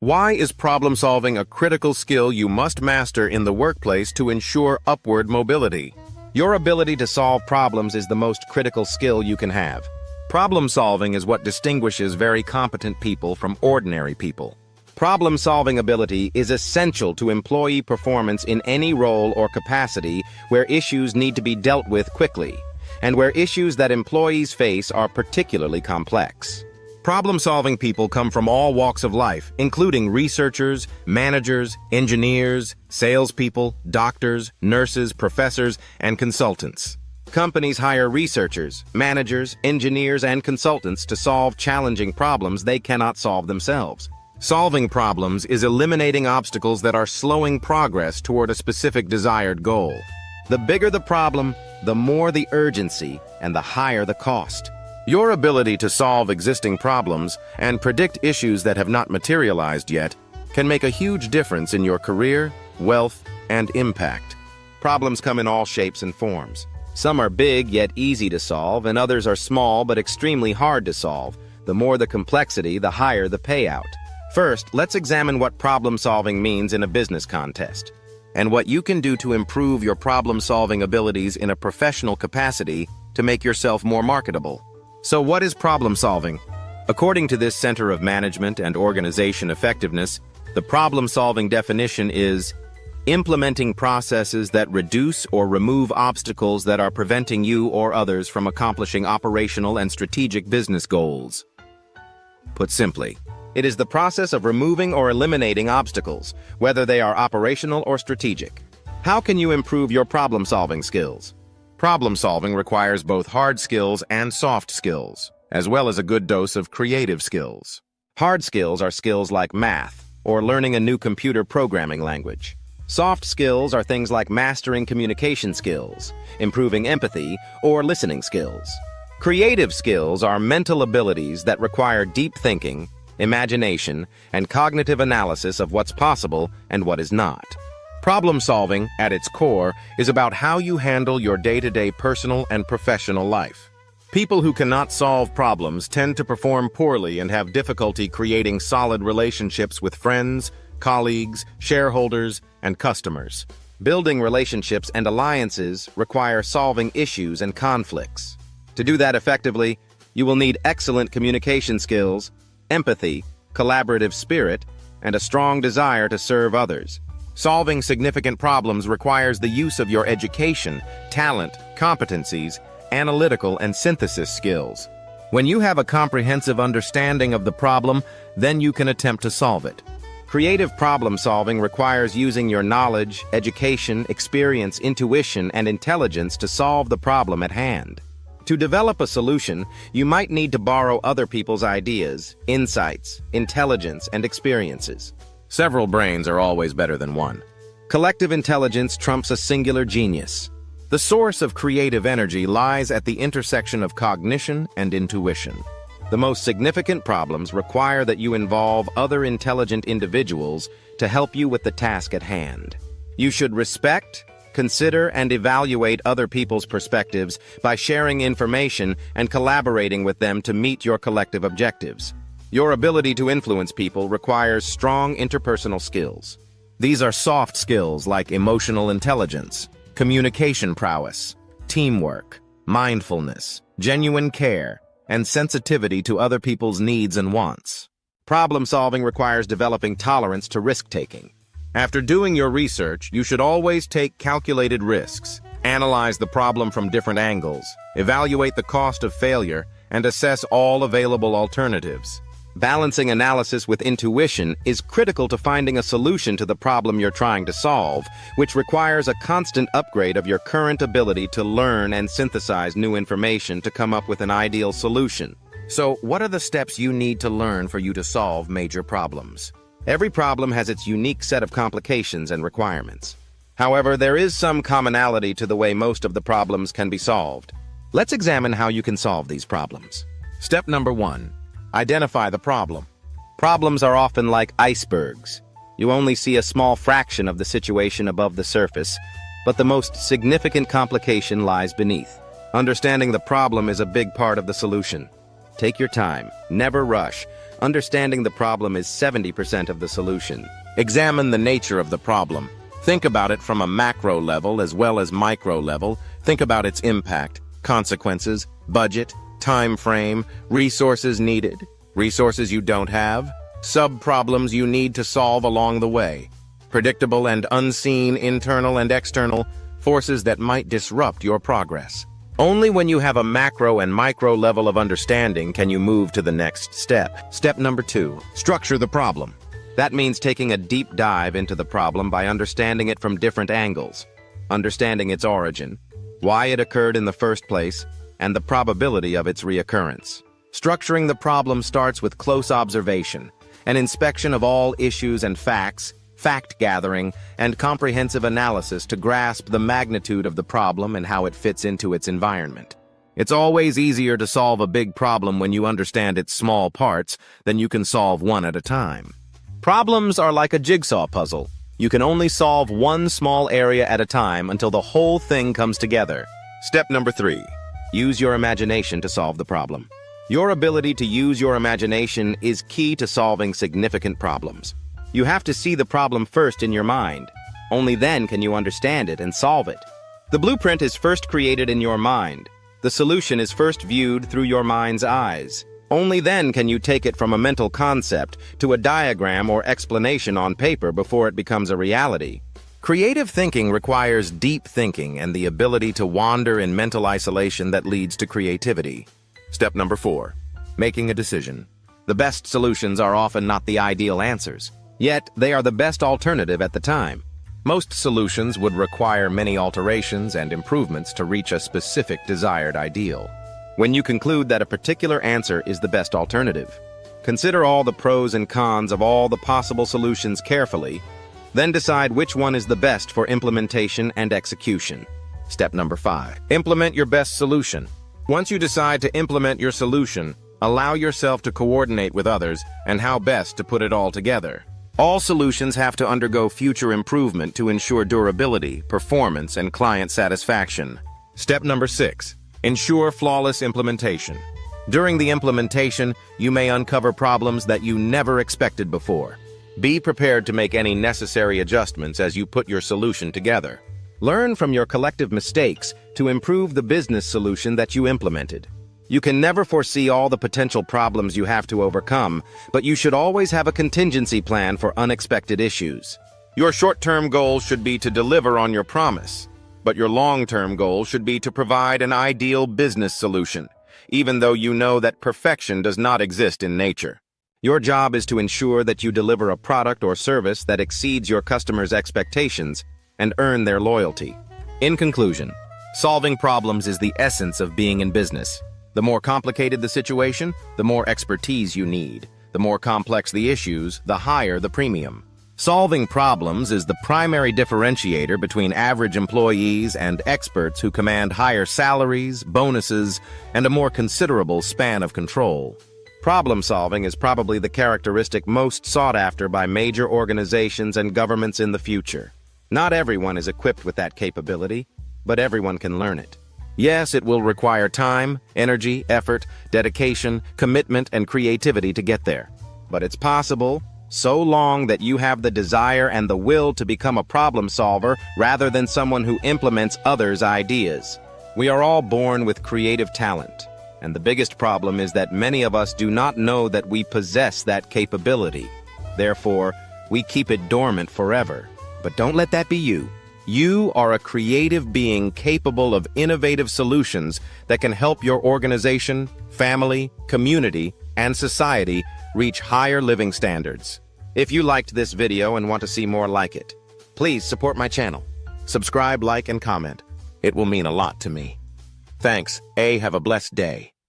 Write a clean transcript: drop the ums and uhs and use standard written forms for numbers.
Why is problem solving a critical skill you must master in the workplace to ensure upward mobility? Your ability to solve problems is the most critical skill you can have. Problem solving is what distinguishes very competent people from ordinary people. Problem-solving ability is essential to employee performance in any role or capacity where issues need to be dealt with quickly, and where issues that employees face are particularly complex. Problem-solving people come from all walks of life, including researchers, managers, engineers, salespeople, doctors, nurses, professors, and consultants. Companies hire researchers, managers, engineers, and consultants to solve challenging problems they cannot solve themselves. Solving problems is eliminating obstacles that are slowing progress toward a specific desired goal. The bigger the problem, the more the urgency, and the higher the cost. Your ability to solve existing problems and predict issues that have not materialized yet can make a huge difference in your career, wealth, and impact. Problems come in all shapes and forms. Some are big yet easy to solve, and others are small but extremely hard to solve. The more the complexity, the higher the payout. First, let's examine what problem-solving means in a business context, and what you can do to improve your problem-solving abilities in a professional capacity to make yourself more marketable. So what is problem-solving? According to this Center of Management and Organization Effectiveness, the problem-solving definition is implementing processes that reduce or remove obstacles that are preventing you or others from accomplishing operational and strategic business goals. Put simply, it is the process of removing or eliminating obstacles, whether they are operational or strategic. How can you improve your problem-solving skills? Problem-solving requires both hard skills and soft skills, as well as a good dose of creative skills. Hard skills are skills like math, or learning a new computer programming language. Soft skills are things like mastering communication skills, improving empathy, or listening skills. Creative skills are mental abilities that require deep thinking, imagination, and cognitive analysis of what's possible and what is not. Problem-solving, at its core, is about how you handle your day-to-day personal and professional life. People who cannot solve problems tend to perform poorly and have difficulty creating solid relationships with friends, colleagues, shareholders, and customers. Building relationships and alliances require solving issues and conflicts. To do that effectively, you will need excellent communication skills, empathy, collaborative spirit, and a strong desire to serve others. Solving significant problems requires the use of your education, talent, competencies, analytical and synthesis skills. When you have a comprehensive understanding of the problem, then you can attempt to solve it. Creative problem-solving requires using your knowledge, education, experience, intuition, and intelligence to solve the problem at hand. To develop a solution, you might need to borrow other people's ideas, insights, intelligence, and experiences. Several brains are always better than one. Collective intelligence trumps a singular genius. The source of creative energy lies at the intersection of cognition and intuition. The most significant problems require that you involve other intelligent individuals to help you with the task at hand. You should respect, consider, and evaluate other people's perspectives by sharing information and collaborating with them to meet your collective objectives. Your ability to influence people requires strong interpersonal skills. These are soft skills like emotional intelligence, communication prowess, teamwork, mindfulness, genuine care, and sensitivity to other people's needs and wants. Problem-solving requires developing tolerance to risk-taking. After doing your research, you should always take calculated risks, analyze the problem from different angles, evaluate the cost of failure, and assess all available alternatives. Balancing analysis with intuition is critical to finding a solution to the problem you're trying to solve, which requires a constant upgrade of your current ability to learn and synthesize new information to come up with an ideal solution. So, what are the steps you need to learn for you to solve major problems? Every problem has its unique set of complications and requirements. However, there is some commonality to the way most of the problems can be solved. Let's examine how you can solve these problems. Step number 1. Identify the problem. Problems are often like icebergs. You only see a small fraction of the situation above the surface, but the most significant complication lies beneath. Understanding the problem is a big part of the solution. Take your time, never rush. Understanding the problem is 70% of the solution. Examine the nature of the problem. Think about it from a macro level as well as micro level. Think about its impact, consequences, budget, time frame, resources needed, resources you don't have, sub-problems you need to solve along the way, predictable and unseen internal and external forces that might disrupt your progress. Only when you have a macro and micro level of understanding can you move to the next step. Step number 2, structure the problem. That means taking a deep dive into the problem by understanding it from different angles, understanding its origin, why it occurred in the first place, and the probability of its reoccurrence. Structuring the problem starts with close observation, an inspection of all issues and facts, fact-gathering, and comprehensive analysis to grasp the magnitude of the problem and how it fits into its environment. It's always easier to solve a big problem when you understand its small parts than you can solve one at a time. Problems are like a jigsaw puzzle. You can only solve one small area at a time until the whole thing comes together. Step number 3. Use your imagination to solve the problem. Your ability to use your imagination is key to solving significant problems. You have to see the problem first in your mind. Only then can you understand it and solve it. The blueprint is first created in your mind. The solution is first viewed through your mind's eyes. Only then can you take it from a mental concept to a diagram or explanation on paper before it becomes a reality. Creative thinking requires deep thinking and the ability to wander in mental isolation that leads to creativity. Step number 4. Making a decision. The best solutions are often not the ideal answers. Yet, they are the best alternative at the time. Most solutions would require many alterations and improvements to reach a specific desired ideal. When you conclude that a particular answer is the best alternative, consider all the pros and cons of all the possible solutions carefully, then decide which one is the best for implementation and execution. Step number 5. Implement your best solution. Once you decide to implement your solution, allow yourself to coordinate with others and how best to put it all together. All solutions have to undergo future improvement to ensure durability, performance, and client satisfaction. Step number 6. Ensure flawless implementation. During the implementation, you may uncover problems that you never expected before. Be prepared to make any necessary adjustments as you put your solution together. Learn from your collective mistakes to improve the business solution that you implemented. You can never foresee all the potential problems you have to overcome, but you should always have a contingency plan for unexpected issues. Your short-term goal should be to deliver on your promise, but your long-term goal should be to provide an ideal business solution, even though you know that perfection does not exist in nature. Your job is to ensure that you deliver a product or service that exceeds your customers' expectations and earn their loyalty. In conclusion, solving problems is the essence of being in business. The more complicated the situation, the more expertise you need. The more complex the issues, the higher the premium. Solving problems is the primary differentiator between average employees and experts who command higher salaries, bonuses, and a more considerable span of control. Problem solving is probably the characteristic most sought after by major organizations and governments in the future. Not everyone is equipped with that capability, but everyone can learn it. Yes, it will require time, energy, effort, dedication, commitment, and creativity to get there. But it's possible, so long that you have the desire and the will to become a problem solver rather than someone who implements others' ideas. We are all born with creative talent, and the biggest problem is that many of us do not know that we possess that capability. Therefore, we keep it dormant forever. But don't let that be you. You are a creative being capable of innovative solutions that can help your organization, family, community, and society reach higher living standards. If you liked this video and want to see more like it, please support my channel. Subscribe, like, and comment. It will mean a lot to me. Thanks. Have a blessed day.